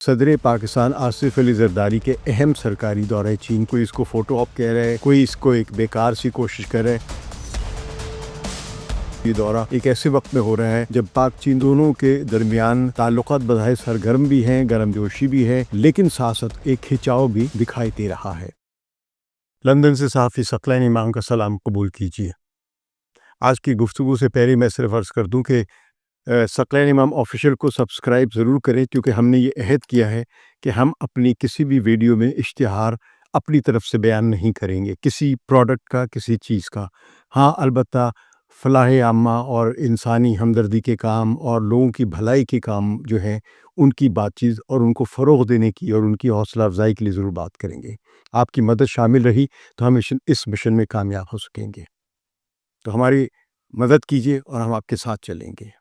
صدر پاکستان آصف علی زرداری کے اہم سرکاری دورہ چین، کوئی اس کو فوٹو آپ کہہ رہا ہے، کوئی اس کو ایک بیکار سی کوشش کر رہا ہے۔ یہ دورہ ایک ایسے وقت میں ہو رہا ہے جب پاک چین دونوں کے درمیان تعلقات بظاہر سرگرم بھی ہیں، گرم جوشی بھی ہے، لیکن ساتھ ساتھ ایک کھنچاؤ بھی دکھائی دے رہا ہے۔ لندن سے صحافی ثقلین امام کا سلام قبول کیجیے۔ آج کی گفتگو سے پہلے میں صرف عرض کر دوں کہ ثقلین امام آفیشیل کو سبسکرائب ضرور کریں، کیونکہ ہم نے یہ عہد کیا ہے کہ ہم اپنی کسی بھی ویڈیو میں اشتہار اپنی طرف سے بیان نہیں کریں گے، کسی پروڈکٹ کا، کسی چیز کا۔ ہاں، البتہ فلاح عامہ اور انسانی ہمدردی کے کام اور لوگوں کی بھلائی کے کام جو ہیں ان کی بات چیت اور ان کو فروغ دینے کی اور ان کی حوصلہ افزائی کے لیے ضرور بات کریں گے۔ آپ کی مدد شامل رہی تو ہم اس مشن میں کامیاب ہو سکیں گے، تو ہماری مدد کیجیے اور ہم آپ کے ساتھ چلیں گے۔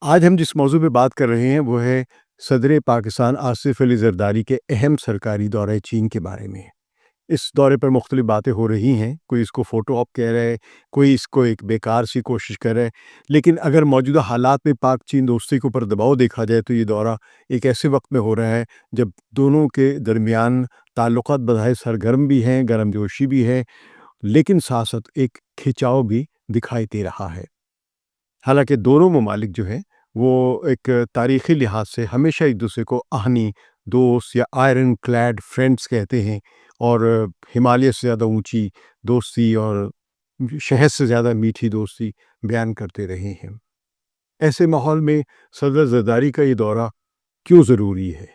آج ہم جس موضوع پہ بات کر رہے ہیں وہ ہے صدر پاکستان آصف علی زرداری کے اہم سرکاری دورہ چین کے بارے میں۔ اس دورے پر مختلف باتیں ہو رہی ہیں، کوئی اس کو فوٹو آپ کہہ رہا ہے، کوئی اس کو ایک بیکار سی کوشش کر رہا ہے، لیکن اگر موجودہ حالات میں پاک چین دوستی کے اوپر دباؤ دیکھا جائے تو یہ دورہ ایک ایسے وقت میں ہو رہا ہے جب دونوں کے درمیان تعلقات بظاہر سرگرم بھی ہیں، گرم جوشی بھی ہے، لیکن ساتھ ساتھ ایک کھنچاؤ بھی دکھائی دے رہا ہے۔ حالانکہ دونوں ممالک جو ہیں وہ ایک تاریخی لحاظ سے ہمیشہ ایک دوسرے کو آہنی دوست یا آئرن کلیڈ فرینڈز کہتے ہیں، اور ہمالیہ سے زیادہ اونچی دوستی اور شہد سے زیادہ میٹھی دوستی بیان کرتے رہے ہیں۔ ایسے ماحول میں صدر زرداری کا یہ دورہ کیوں ضروری ہے،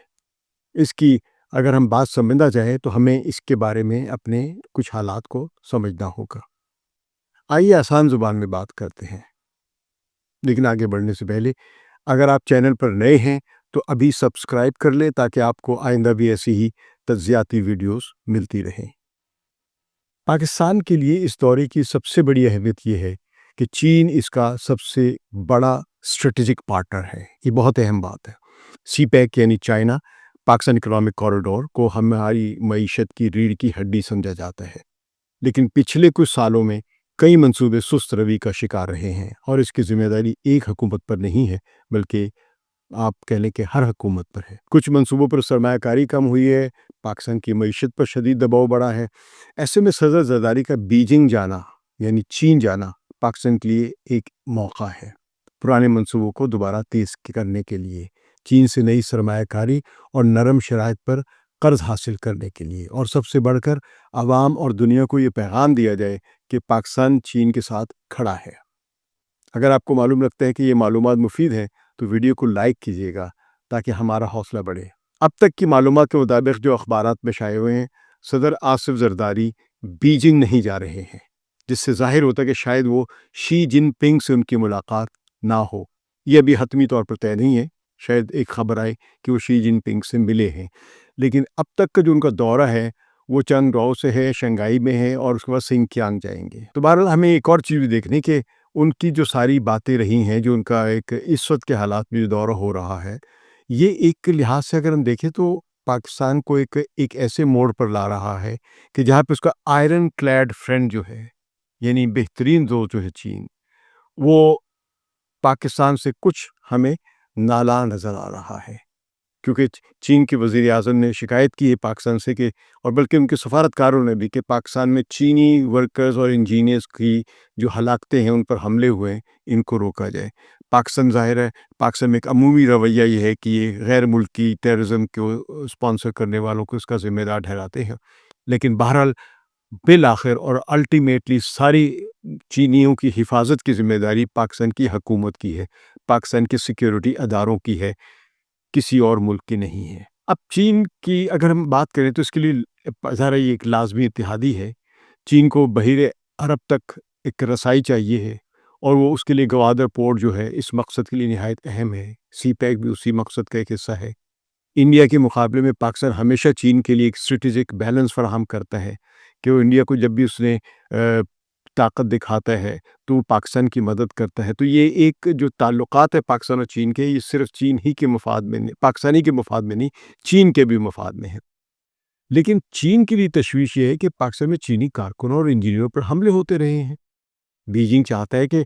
اس کی اگر ہم بات سمجھنا چاہیں تو ہمیں اس کے بارے میں اپنے کچھ حالات کو سمجھنا ہوگا۔ آئیے آسان زبان میں بات کرتے ہیں، لیکن آگے بڑھنے سے پہلے اگر آپ چینل پر نئے ہیں تو ابھی سبسکرائب کر لیں تاکہ آپ کو آئندہ بھی ایسی ہی تجزیاتی ویڈیوز ملتی رہیں۔ پاکستان کے لیے اس دورے کی سب سے بڑی اہمیت یہ ہے کہ چین اس کا سب سے بڑا اسٹریٹجک پارٹنر ہے۔ یہ بہت اہم بات ہے۔ سی پیک یعنی چائنا پاکستان اکنامک کوریڈور کو ہماری معیشت کی ریڑھ کی ہڈی سمجھا جاتا ہے، لیکن پچھلے کچھ سالوں میں کئی منصوبے سست روی کا شکار رہے ہیں، اور اس کی ذمہ داری ایک حکومت پر نہیں ہے بلکہ آپ کہہ لیں کہ ہر حکومت پر ہے۔ کچھ منصوبوں پر سرمایہ کاری کم ہوئی ہے، پاکستان کی معیشت پر شدید دباؤ بڑھا ہے۔ ایسے میں صدر زرداری کا بیجنگ جانا یعنی چین جانا پاکستان کے لیے ایک موقع ہے، پرانے منصوبوں کو دوبارہ تیز کرنے کے لیے، چین سے نئی سرمایہ کاری اور نرم شرائط پر قرض حاصل کرنے کے لیے، اور سب سے بڑھ کر عوام اور دنیا کو یہ پیغام دیا جائے کہ پاکستان چین کے ساتھ کھڑا ہے۔ اگر آپ کو معلوم لگتا ہے کہ یہ معلومات مفید ہیں تو ویڈیو کو لائک کیجیے گا تاکہ ہمارا حوصلہ بڑھے۔ اب تک کی معلومات کے مطابق جو اخبارات میں شائع ہوئے ہیں، صدر آصف زرداری بیجنگ نہیں جا رہے ہیں، جس سے ظاہر ہوتا ہے کہ شاید وہ شی جن پنگ سے ان کی ملاقات نہ ہو۔ یہ ابھی حتمی طور پر طے نہیں ہے، شاید ایک خبر آئے کہ وہ شی جن پنگ سے ملے ہیں، لیکن اب تک کا جو ان کا دورہ ہے وہ چنگ راؤ سے ہے، شنگھائی میں ہے، اور اس کے بعد سنگ کیانگ جائیں گے۔ تو بہرحال ہمیں ایک اور چیز بھی دیکھنی کہ ان کی جو ساری باتیں رہی ہیں، جو ان کا ایک اس وقت کے حالات میں جو دورہ ہو رہا ہے، یہ ایک لحاظ سے اگر ہم دیکھیں تو پاکستان کو ایک ایسے موڑ پر لا رہا ہے کہ جہاں پہ اس کا آئرن کلیڈ فرینڈ جو ہے، یعنی بہترین دوست جو ہے چین، وہ پاکستان سے کچھ ہمیں نالاں نظر آ رہا ہے، کیونکہ چین کے وزیر اعظم نے شکایت کی ہے پاکستان سے کہ، اور بلکہ ان کے سفارتکاروں نے بھی، کہ پاکستان میں چینی ورکرز اور انجینئرز کی جو ہلاکتیں ہیں، ان پر حملے ہوئے ہیں، ان کو روکا جائے۔ پاکستان ظاہر ہے، پاکستان میں ایک عمومی رویہ یہ ہے کہ یہ غیر ملکی ٹیررزم کو اسپانسر کرنے والوں کو اس کا ذمہ دار ٹھہراتے ہیں، لیکن بہرحال بالآخر اور الٹیمیٹلی ساری چینیوں کی حفاظت کی ذمہ داری پاکستان کی حکومت کی ہے، پاکستان کے سیکیورٹی اداروں کی ہے، کسی اور ملک کی نہیں ہے۔ اب چین کی اگر ہم بات کریں تو اس کے لیے ظاہر یہ ایک لازمی اتحادی ہے۔ چین کو بحیر عرب تک ایک رسائی چاہیے ہے، اور وہ اس کے لیے گوادر پورٹ جو ہے اس مقصد کے لیے نہایت اہم ہے۔ سی پیک بھی اسی مقصد کا ایک حصہ ہے۔ انڈیا کے مقابلے میں پاکستان ہمیشہ چین کے لیے ایک اسٹریٹجک بیلنس فراہم کرتا ہے، کہ وہ انڈیا کو جب بھی اس نے طاقت دکھاتا ہے تو وہ پاکستان کی مدد کرتا ہے۔ تو یہ ایک جو تعلقات ہے پاکستان اور چین کے، یہ صرف چین ہی کے مفاد میں نہیں، پاکستانی کے مفاد میں نہیں، چین کے بھی مفاد میں ہے۔ لیکن چین کے لیے تشویش یہ ہے کہ پاکستان میں چینی کارکنوں اور انجینئروں پر حملے ہوتے رہے ہیں۔ بیجنگ چاہتا ہے کہ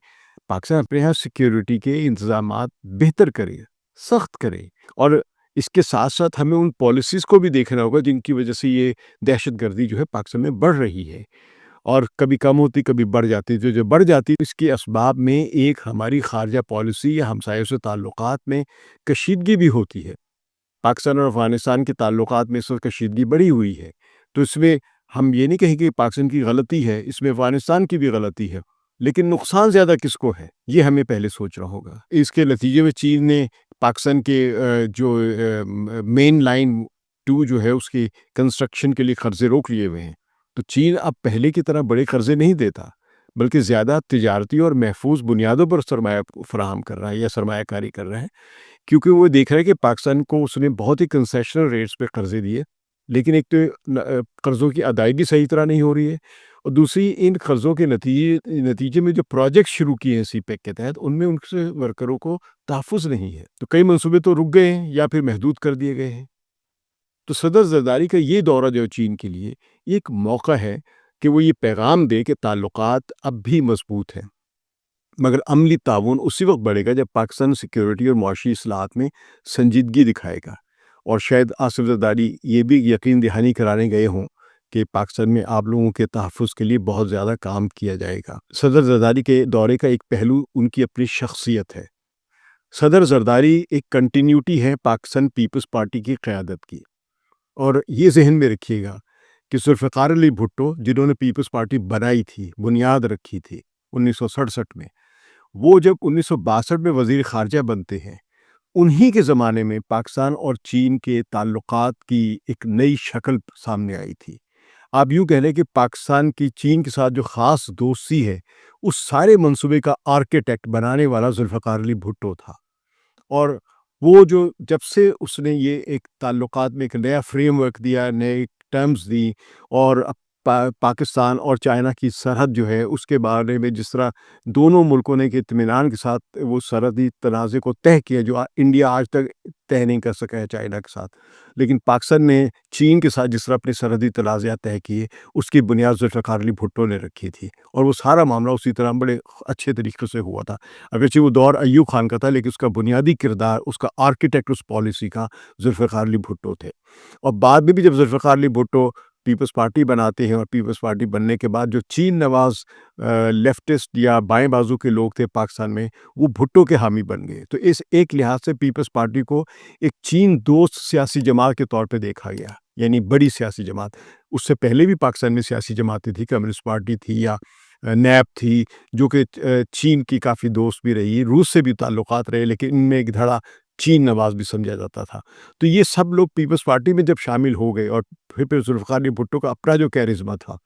پاکستان اپنے یہاں سیکیورٹی کے انتظامات بہتر کرے، سخت کرے، اور اس کے ساتھ ساتھ ہمیں ان پالیسیز کو بھی دیکھنا ہوگا جن کی وجہ سے یہ دہشت گردی جو ہے پاکستان میں بڑھ رہی ہے، اور کبھی کم ہوتی کبھی بڑھ جاتی، جو بڑھ جاتی اس کے اسباب میں ایک ہماری خارجہ پالیسی یا ہمسایوں سے تعلقات میں کشیدگی بھی ہوتی ہے۔ پاکستان اور افغانستان کے تعلقات میں اس وقت کشیدگی بڑھی ہوئی ہے، تو اس میں ہم یہ نہیں کہیں کہ پاکستان کی غلطی ہے، اس میں افغانستان کی بھی غلطی ہے، لیکن نقصان زیادہ کس کو ہے یہ ہمیں پہلے سوچنا ہوگا۔ اس کے نتیجے میں چین نے پاکستان کے جو مین لائن 2 جو ہے اس کی کنسٹرکشن کے لیے قرضے روک لیے ہوئے ہیں، تو چین اب پہلے کی طرح بڑے قرضے نہیں دیتا، بلکہ زیادہ تجارتی اور محفوظ بنیادوں پر سرمایہ فراہم کر رہا ہے یا سرمایہ کاری کر رہا ہے، کیونکہ وہ دیکھ رہا ہے کہ پاکستان کو اس نے بہت ہی کنسیشنل ریٹس پہ قرضے دیے، لیکن ایک تو قرضوں کی ادائیگی صحیح طرح نہیں ہو رہی ہے، اور دوسری ان قرضوں کے نتیجے میں جو پروجیکٹ شروع کیے ہیں سی پیک کے تحت ان میں ان سے ورکروں کو تحفظ نہیں ہے، تو کئی منصوبے تو رک گئے ہیں یا پھر محدود کر دیے گئے ہیں۔ تو صدر زرداری کا یہ دورہ جو چین کے لیے یہ ایک موقع ہے کہ وہ یہ پیغام دے کہ تعلقات اب بھی مضبوط ہیں، مگر عملی تعاون اسی وقت بڑھے گا جب پاکستان سیکیورٹی اور معاشی اصلاحات میں سنجیدگی دکھائے گا، اور شاید آصف زرداری یہ بھی یقین دہانی کرانے گئے ہوں کہ پاکستان میں آپ لوگوں کے تحفظ کے لیے بہت زیادہ کام کیا جائے گا۔ صدر زرداری کے دورے کا ایک پہلو ان کی اپنی شخصیت ہے۔ صدر زرداری ایک کنٹینیوٹی ہے پاکستان پیپلز پارٹی کی قیادت کی، اور یہ ذہن میں رکھیے گا کہ ذوالفقار علی بھٹو جنہوں نے پیپلز پارٹی بنائی تھی، بنیاد رکھی تھی 1967 میں، وہ جب 1962 میں وزیر خارجہ بنتے ہیں، انہی کے زمانے میں پاکستان اور چین کے تعلقات کی ایک نئی شکل سامنے آئی تھی۔ آپ یوں کہہ لیں کہ پاکستان کی چین کے ساتھ جو خاص دوستی ہے اس سارے منصوبے کا آرکیٹیکٹ بنانے والا ذوالفقار علی بھٹو تھا، اور وہ جو جب سے اس نے یہ ایک تعلقات میں ایک نیا فریم ورک دیا، نئے ٹرمز دی، اور پاکستان اور چائنا کی سرحد جو ہے اس کے بارے میں جس طرح دونوں ملکوں نے کہ اطمینان کے ساتھ وہ سرحدی تنازع کو طے کیا جو انڈیا آج تک طے نہیں کر سکا ہے چائنا کے ساتھ، لیکن پاکستان نے چین کے ساتھ جس طرح اپنے سرحدی تنازعات طے کیے اس کی بنیاد ذوالفقار علی بھٹو نے رکھی تھی، اور وہ سارا معاملہ اسی طرح بڑے اچھے طریقے سے ہوا تھا۔ اگرچہ وہ دور ایوب خان کا تھا، لیکن اس کا بنیادی کردار، اس کا آرکیٹیکٹ اس پالیسی کا ذوالفقار علی بھٹو تھے، اور بعد میں بھی جب ذوالفقار علی بھٹو پیپلز پارٹی بناتے ہیں، اور پیپلز پارٹی بننے کے بعد جو چین نواز لیفٹسٹ یا بائیں بازو کے لوگ تھے پاکستان میں وہ بھٹو کے حامی بن گئے، تو اس ایک لحاظ سے پیپلز پارٹی کو ایک چین دوست سیاسی جماعت کے طور پہ دیکھا گیا، یعنی بڑی سیاسی جماعت۔ اس سے پہلے بھی پاکستان میں سیاسی جماعتیں تھیں، کمیونسٹ پارٹی تھی یا نیب تھی جو کہ چین کی کافی دوست بھی رہی، روس سے بھی تعلقات رہے، لیکن ان میں ایک دھڑا چین نواز بھی سمجھا جاتا تھا۔ تو یہ سب لوگ پیپلز پارٹی میں جب شامل ہو گئے، اور پھر ذوالفقار علی بھٹو کا اپنا جو کیرزما تھا،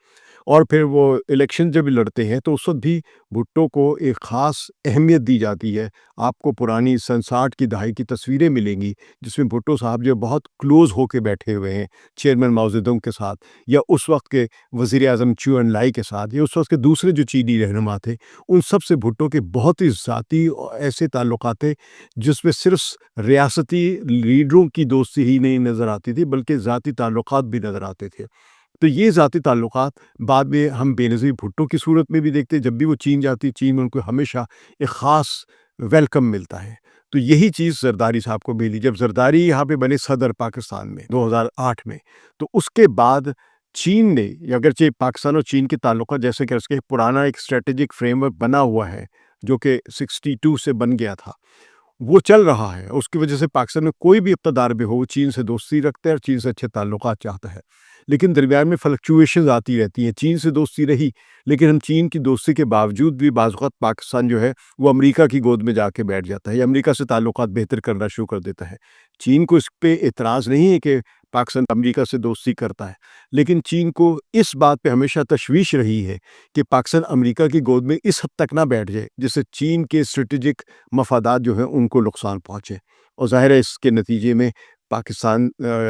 اور پھر وہ الیکشن جب لڑتے ہیں تو اس وقت بھی بھٹو کو ایک خاص اہمیت دی جاتی ہے۔ آپ کو پرانی سن 60 کی دہائی کی تصویریں ملیں گی جس میں بھٹو صاحب جو بہت کلوز ہو کے بیٹھے ہوئے ہیں چیئرمین ماؤ زیدونگ کے ساتھ، یا اس وقت کے وزیر اعظم چیو ان لائی کے ساتھ، یا اس وقت کے دوسرے جو چینی رہنما تھے، ان سب سے بھٹو کے بہت ہی ذاتی ایسے تعلقات تھے جس میں صرف ریاستی لیڈروں کی دوستی ہی نہیں نظر آتی تھی بلکہ ذاتی تعلقات بھی نظر آتے تھے۔ تو یہ ذاتی تعلقات بعد میں ہم بے نظیر بھٹو کی صورت میں بھی دیکھتے ہیں، جب بھی وہ چین جاتی، چین میں ان کو ہمیشہ ایک خاص ویلکم ملتا ہے۔ تو یہی چیز زرداری صاحب کو ملی جب زرداری یہاں پہ بنے صدر پاکستان میں 2008 میں، تو اس کے بعد چین نے، اگرچہ پاکستان اور چین کے تعلقات جیسے کہ اس کے پرانا ایک اسٹریٹجک فریم ورک بنا ہوا ہے جو کہ 62 سے بن گیا تھا، وہ چل رہا ہے، اس کی وجہ سے پاکستان میں کوئی بھی اقتدار بھی ہو چین سے دوستی رکھتا ہے اور چین سے اچھے تعلقات چاہتا ہے، لیکن درمیان میں فلکچویشنز آتی رہتی ہیں۔ چین سے دوستی رہی، لیکن ہم چین کی دوستی کے باوجود بھی بعض اوقات پاکستان جو ہے وہ امریکہ کی گود میں جا کے بیٹھ جاتا ہے یا امریکہ سے تعلقات بہتر کرنا شروع کر دیتا ہے۔ چین کو اس پہ اعتراض نہیں ہے کہ پاکستان امریکہ سے دوستی کرتا ہے، لیکن چین کو اس بات پہ ہمیشہ تشویش رہی ہے کہ پاکستان امریکہ کی گود میں اس حد تک نہ بیٹھ جائے جس سے چین کے اسٹریٹجک مفادات جو ہیں ان کو نقصان پہنچے، اور ظاہر ہے اس کے نتیجے میں پاکستان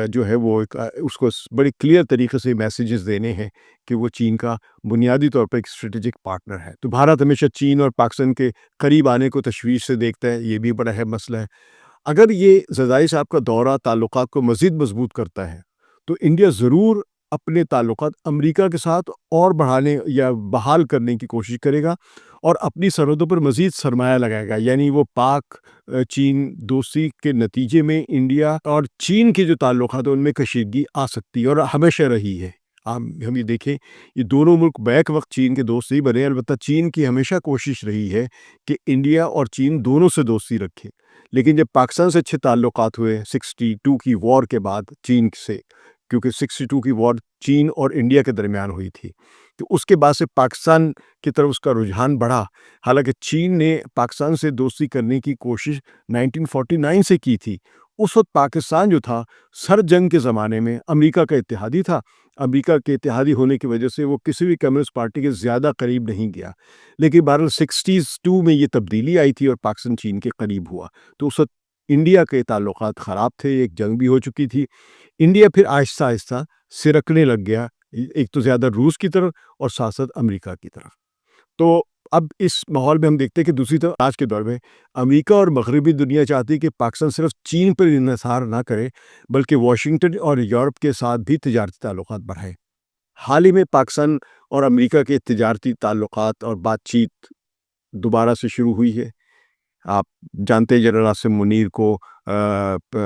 جو ہے وہ اس کو بڑی کلیئر طریقے سے میسیجز دینے ہیں کہ وہ چین کا بنیادی طور پر ایک اسٹریٹجک پارٹنر ہے۔ تو بھارت ہمیشہ چین اور پاکستان کے قریب آنے کو تشویش سے دیکھتا ہے، یہ بھی بڑا اہم مسئلہ ہے۔ اگر یہ زرداری صاحب کا دورہ تعلقات کو مزید مضبوط کرتا ہے تو انڈیا ضرور اپنے تعلقات امریکہ کے ساتھ اور بڑھانے یا بحال کرنے کی کوشش کرے گا، اور اپنی سرحدوں پر مزید سرمایہ لگائے گا. یعنی وہ پاک چین دوستی کے نتیجے میں انڈیا اور چین کے جو تعلقات ہیں ان میں کشیدگی آ سکتی ہے اور ہمیشہ رہی ہے. ہم یہ دیکھیں یہ دونوں ملک بیک وقت چین کے دوست نہیں بنے، البتہ چین کی ہمیشہ کوشش رہی ہے کہ انڈیا اور چین دونوں سے دوستی رکھے. لیکن جب پاکستان سے اچھے تعلقات ہوئے 62 کی وار کے بعد چین سے، کیونکہ 62 کی وار چین اور انڈیا کے درمیان ہوئی تھی، تو اس کے بعد سے پاکستان کی طرف اس کا رجحان بڑھا. حالانکہ چین نے پاکستان سے دوستی کرنے کی کوشش 1949 سے کی تھی. اس وقت پاکستان جو تھا سر جنگ کے زمانے میں امریکہ کا اتحادی تھا. امریکہ کے اتحادی ہونے کی وجہ سے وہ کسی بھی کمیونسٹ پارٹی کے زیادہ قریب نہیں گیا. لیکن بہرحال 62 میں یہ تبدیلی آئی تھی اور پاکستان چین کے قریب ہوا. تو اس وقت انڈیا کے تعلقات خراب تھے، ایک جنگ بھی ہو چکی تھی. انڈیا پھر آہستہ آہستہ سرکنے لگ گیا، ایک تو زیادہ روس کی طرف اور ساتھ ساتھ امریکہ کی طرف. تو اب اس ماحول میں ہم دیکھتے ہیں کہ دوسری طرف آج کے دور میں امریکہ اور مغربی دنیا چاہتی ہے کہ پاکستان صرف چین پر انحصار نہ کرے بلکہ واشنگٹن اور یورپ کے ساتھ بھی تجارتی تعلقات بڑھائے. حال ہی میں پاکستان اور امریکہ کے تجارتی تعلقات اور بات چیت دوبارہ سے شروع ہوئی ہے. آپ جانتے ہیں جنرل عاصم منیر کو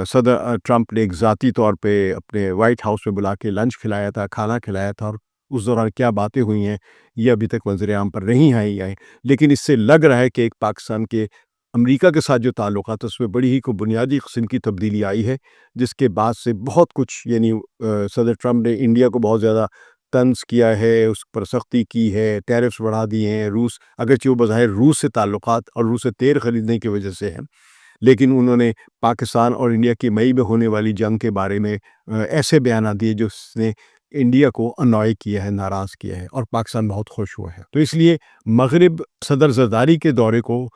صدر ٹرمپ نے ایک ذاتی طور پہ اپنے وائٹ ہاؤس میں بلا کے لنچ کھلایا تھا، کھانا کھلایا تھا، اور اس دوران کیا باتیں ہوئی ہیں یہ ابھی تک منظر عام پر نہیں آئی. لیکن اس سے لگ رہا ہے کہ ایک پاکستان کے امریکہ کے ساتھ جو تعلقات اس میں بڑی ہی کو بنیادی قسم کی تبدیلی آئی ہے، جس کے بعد سے بہت کچھ یعنی صدر ٹرمپ نے انڈیا کو بہت زیادہ طنز کیا ہے، اس پر سختی کی ہے، ٹیرفز بڑھا دیے ہیں. روس اگرچہ وہ بظاہر روس سے تعلقات اور روس سے تیل خریدنے کی وجہ سے ہیں، لیکن انہوں نے پاکستان اور انڈیا کی مئی میں ہونے والی جنگ کے بارے میں ایسے بیانات دیے جو اس نے انڈیا کو انوائے کیا ہے، ناراض کیا ہے، اور پاکستان بہت خوش ہوا ہے. تو اس لیے مغرب صدر زرداری کے دورے کو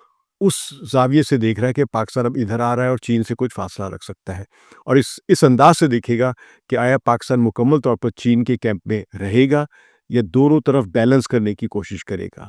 اس زاویے سے دیکھ رہا ہے کہ پاکستان اب ادھر آ رہا ہے اور چین سے کچھ فاصلہ رکھ سکتا ہے، اور اس انداز سے دیکھے گا کہ آیا پاکستان مکمل طور پر چین کے کیمپ میں رہے گا یا دونوں طرف بیلنس کرنے کی کوشش کرے گا.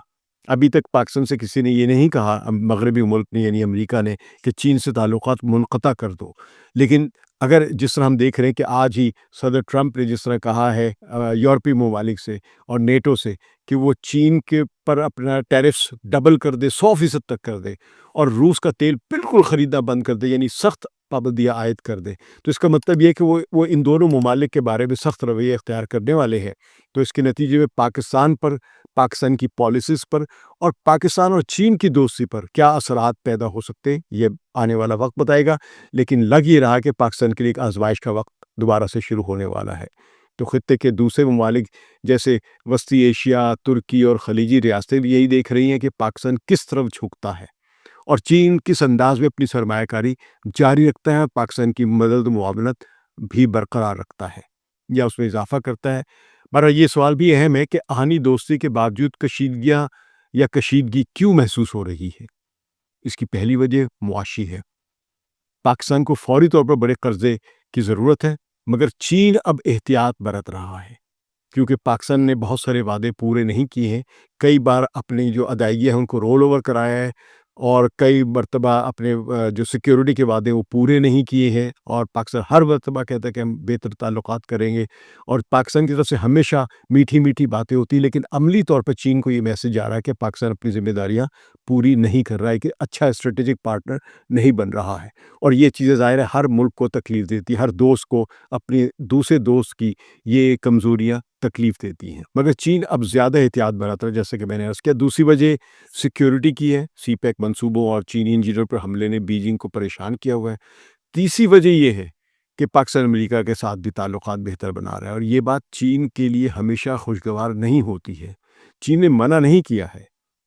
ابھی تک پاکستان سے کسی نے یہ نہیں کہا، مغربی ملک نے یعنی امریکہ نے، کہ چین سے تعلقات منقطع کر دو. لیکن اگر جس طرح ہم دیکھ رہے ہیں کہ آج ہی صدر ٹرمپ نے جس طرح کہا ہے یورپی ممالک سے اور نیٹو سے کہ وہ چین کے پر اپنا ٹیرفس ڈبل کر دے، 100% تک کر دے، اور روس کا تیل بالکل خریدنا بند کر دے، یعنی سخت پابندیاں عائد کر دے، تو اس کا مطلب یہ ہے کہ وہ ان دونوں ممالک کے بارے میں سخت رویہ اختیار کرنے والے ہیں. تو اس کے نتیجے میں پاکستان پر، پاکستان کی پالیسیز پر اور پاکستان اور چین کی دوستی پر کیا اثرات پیدا ہو سکتے ہیں یہ آنے والا وقت بتائے گا. لیکن لگ یہ رہا کہ پاکستان کے لیے ایک آزمائش کا وقت دوبارہ سے شروع ہونے والا ہے. تو خطے کے دوسرے ممالک جیسے وسطی ایشیا، ترکی اور خلیجی ریاستیں بھی یہی دیکھ رہی ہیں کہ پاکستان کس طرف جھکتا ہے، اور چین کس انداز میں اپنی سرمایہ کاری جاری رکھتا ہے، پاکستان کی مدد و معاونت بھی برقرار رکھتا ہے یا اس میں اضافہ کرتا ہے. مگر یہ سوال بھی اہم ہے کہ آہنی دوستی کے باوجود کشیدگیاں یا کشیدگی کیوں محسوس ہو رہی ہے. اس کی پہلی وجہ معاشی ہے. پاکستان کو فوری طور پر بڑے قرضے کی ضرورت ہے، مگر چین اب احتیاط برت رہا ہے کیونکہ پاکستان نے بہت سارے وعدے پورے نہیں کیے ہیں. کئی بار اپنی جو ادائیگیاں ہیں ان کو رول اوور کرایا ہے، اور کئی مرتبہ اپنے جو سیکیورٹی کے وعدے وہ پورے نہیں کیے ہیں، اور پاکستان ہر مرتبہ کہتا ہے کہ ہم بہتر تعلقات کریں گے، اور پاکستان کی طرف سے ہمیشہ میٹھی میٹھی باتیں ہوتی ہیں، لیکن عملی طور پر چین کو یہ میسج جا رہا ہے کہ پاکستان اپنی ذمہ داریاں پوری نہیں کر رہا ہے، کہ اچھا اسٹریٹجک پارٹنر نہیں بن رہا ہے. اور یہ چیزیں ظاہر ہے ہر ملک کو تکلیف دیتی ہے، ہر دوست کو اپنے دوسرے دوست کی یہ کمزوریاں تکلیف دیتی ہیں. مگر چین اب زیادہ احتیاط برت رہا ہے، جیسے کہ میں نے عرض کیا. دوسری وجہ سیکیورٹی کی ہے، سی پیک منصوبوں اور چینی انجینئر پر حملے نے بیجنگ کو پریشان کیا ہوا ہے. تیسری وجہ یہ ہے کہ پاکستان امریکہ کے ساتھ بھی تعلقات بہتر بنا رہا ہے، اور یہ بات چین کے لیے ہمیشہ خوشگوار نہیں ہوتی ہے. چین نے منع نہیں کیا ہے،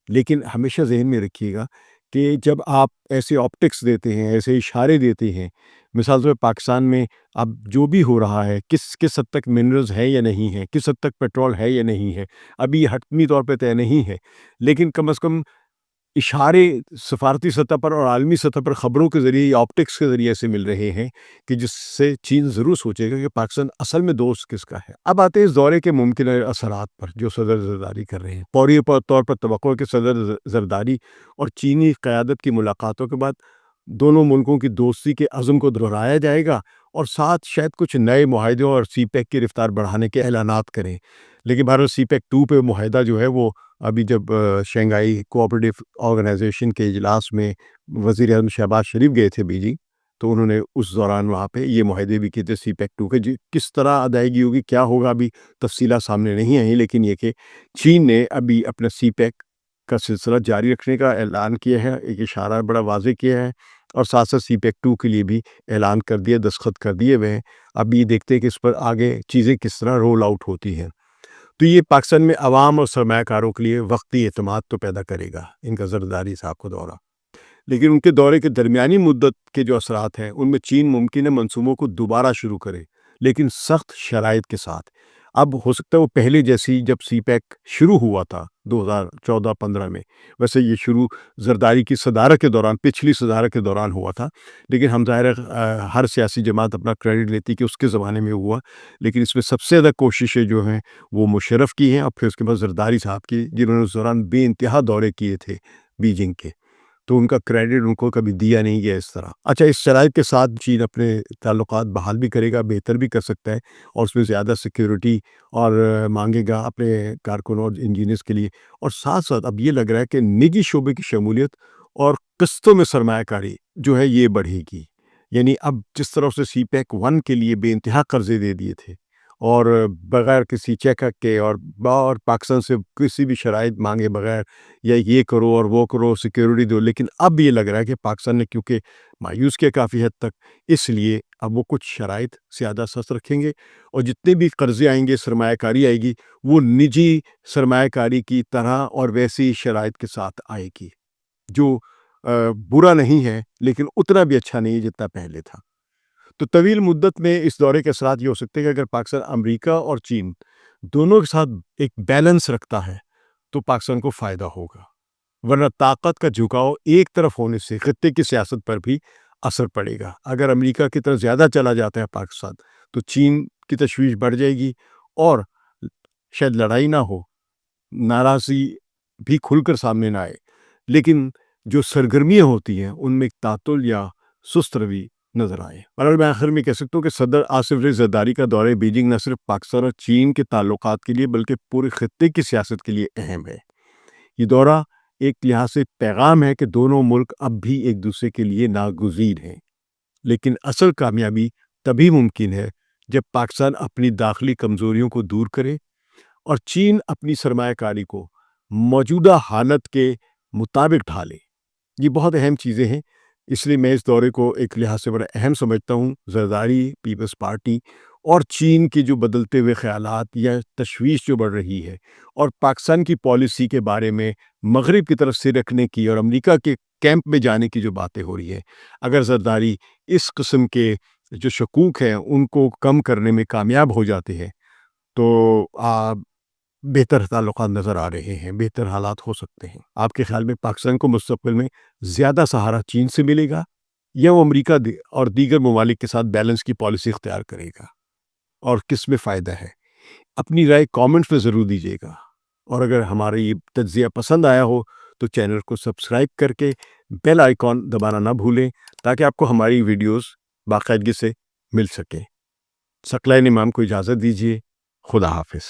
لیکن ہمیشہ ذہن میں رکھیے گا کہ جب آپ ایسے آپٹکس دیتے ہیں، ایسے اشارے دیتے ہیں، مثال طور پر پاکستان میں اب جو بھی ہو رہا ہے کس حد تک منرلز ہے یا نہیں ہے، کس حد تک پیٹرول ہے یا نہیں ہے، ابھی یہ حتمی طور پہ طے نہیں ہے، لیکن کم از کم اشارے سفارتی سطح پر اور عالمی سطح پر خبروں کے ذریعے یا آپٹکس کے ذریعے سے مل رہے ہیں کہ جس سے چین ضرور سوچے گا کہ پاکستان اصل میں دوست کس کا ہے. اب آتے ہیں اس دورے کے ممکنہ اثرات پر جو صدر زرداری کر رہے ہیں. فوری طور پر توقع ہے کہ صدر زرداری اور چینی قیادت کی ملاقاتوں کے بعد دونوں ملکوں کی دوستی کے عزم کو دہرایا جائے گا، اور ساتھ شاید کچھ نئے معاہدوں اور سی پیک کی رفتار بڑھانے کے اعلانات کریں. لیکن بہرحال سی پیک 2 پہ معاہدہ جو ہے وہ ابھی جب شنگھائی کوآپریٹو آرگنائزیشن کے اجلاس میں وزیر اعظم شہباز شریف گئے تھے بیجنگ، تو انہوں نے اس دوران وہاں پہ یہ معاہدے بھی کیے تھے سی پیک 2 کے، کس طرح ادائیگی ہوگی، کیا ہوگا، ابھی تفصیلات سامنے نہیں آئیں، لیکن یہ کہ چین نے ابھی اپنا سی پیک کا سلسلہ جاری رکھنے کا اعلان کیا ہے، ایک اشارہ بڑا واضح کیا ہے، اور ساتھ ساتھ سی پیک 2 کے لیے بھی اعلان کر دیا، دستخط کر دیے ہوئے ہیں۔ ابھی دیکھتے ہیں کہ اس پر آگے چیزیں کس طرح رول آؤٹ ہوتی ہیں۔ تو یہ پاکستان میں عوام اور سرمایہ کاروں کے لیے وقتی اعتماد تو پیدا کرے گا ان کا زرداری صاحب کا دورہ، لیکن ان کے دورے کے درمیانی مدت کے جو اثرات ہیں ان میں چین ممکن ہے منصوبوں کو دوبارہ شروع کرے، لیکن سخت شرائط کے ساتھ۔ اب ہو سکتا ہے وہ پہلے جیسی جب سی پیک شروع ہوا تھا 2014-15 میں، ویسے یہ شروع زرداری کی صدارت کے دوران، پچھلی صدارت کے دوران ہوا تھا، لیکن ہم ظاہر ہر سیاسی جماعت اپنا کریڈٹ لیتی کہ اس کے زمانے میں ہوا، لیکن اس میں سب سے زیادہ کوششیں جو ہیں وہ مشرف کی ہیں، اور پھر اس کے بعد زرداری صاحب کی، جنہوں نے اس دوران بے انتہا دورے کیے تھے بیجنگ کے، تو ان کا کریڈٹ ان کو کبھی دیا نہیں گیا اس طرح۔ اچھا، اس شرائط کے ساتھ چین اپنے تعلقات بحال بھی کرے گا، بہتر بھی کر سکتا ہے، اور اس میں زیادہ سیکیورٹی اور مانگے گا اپنے کارکنوں اور انجینئرز کے لیے، اور ساتھ ساتھ اب یہ لگ رہا ہے کہ نجی شعبے کی شمولیت اور قسطوں میں سرمایہ کاری جو ہے یہ بڑھے گی۔ یعنی اب جس طرح سے سی پیک 1 کے لیے بے انتہا قرضے دے دیے تھے اور بغیر کسی چیک اپ کے اور پاکستان سے کسی بھی شرائط مانگے بغیر، یا یہ کرو اور وہ کرو، سیکیورٹی دو، لیکن اب یہ لگ رہا ہے کہ پاکستان نے کیونکہ مایوس کیا کافی حد تک، اس لیے اب وہ کچھ شرائط زیادہ سخت رکھیں گے، اور جتنے بھی قرضے آئیں گے، سرمایہ کاری آئے گی، وہ نجی سرمایہ کاری کی طرح اور ویسی شرائط کے ساتھ آئے گی، جو برا نہیں ہے لیکن اتنا بھی اچھا نہیں جتنا پہلے تھا۔ تو طویل مدت میں اس دورے کے اثرات یہ ہو سکتے ہیں کہ اگر پاکستان امریکہ اور چین دونوں کے ساتھ ایک بیلنس رکھتا ہے تو پاکستان کو فائدہ ہوگا، ورنہ طاقت کا جھکاؤ ایک طرف ہونے سے خطے کی سیاست پر بھی اثر پڑے گا۔ اگر امریکہ کی طرف زیادہ چلا جاتا ہے پاکستان، تو چین کی تشویش بڑھ جائے گی، اور شاید لڑائی نہ ہو، ناراضی بھی کھل کر سامنے نہ آئے، لیکن جو سرگرمیاں ہوتی ہیں ان میں ایک تعطل یا سست روی نظر آئے۔ اور میں آخر میں کہہ سکتا ہوں کہ صدر آصف علی زرداری کا دورہ بیجنگ نہ صرف پاکستان اور چین کے تعلقات کے لیے بلکہ پورے خطے کی سیاست کے لیے اہم ہے۔ یہ دورہ ایک لحاظ سے پیغام ہے کہ دونوں ملک اب بھی ایک دوسرے کے لیے ناگزیر ہیں، لیکن اصل کامیابی تبھی ممکن ہے جب پاکستان اپنی داخلی کمزوریوں کو دور کرے اور چین اپنی سرمایہ کاری کو موجودہ حالت کے مطابق ڈھالے۔ یہ بہت اہم چیزیں ہیں، اس لیے میں اس دورے کو ایک لحاظ سے بڑا اہم سمجھتا ہوں۔ زرداری، پیپلز پارٹی اور چین کے جو بدلتے ہوئے خیالات یا تشویش جو بڑھ رہی ہے، اور پاکستان کی پالیسی کے بارے میں مغرب کی طرف سے رکھنے کی اور امریکہ کے کیمپ میں جانے کی جو باتیں ہو رہی ہیں، اگر زرداری اس قسم کے جو شکوک ہیں ان کو کم کرنے میں کامیاب ہو جاتے ہیں تو بہتر تعلقات نظر آ رہے ہیں، بہتر حالات ہو سکتے ہیں۔ آپ کے خیال میں پاکستان کو مستقبل میں زیادہ سہارا چین سے ملے گا، یا وہ امریکہ اور دیگر ممالک کے ساتھ بیلنس کی پالیسی اختیار کرے گا، اور کس میں فائدہ ہے؟ اپنی رائے کامنٹس میں ضرور دیجیے گا، اور اگر ہمارا یہ تجزیہ پسند آیا ہو تو چینل کو سبسکرائب کر کے بیل آئیکن دبانا نہ بھولیں، تاکہ آپ کو ہماری ویڈیوز باقاعدگی سے مل سکیں۔ ثقلین امام کو اجازت دیجیے، خدا حافظ۔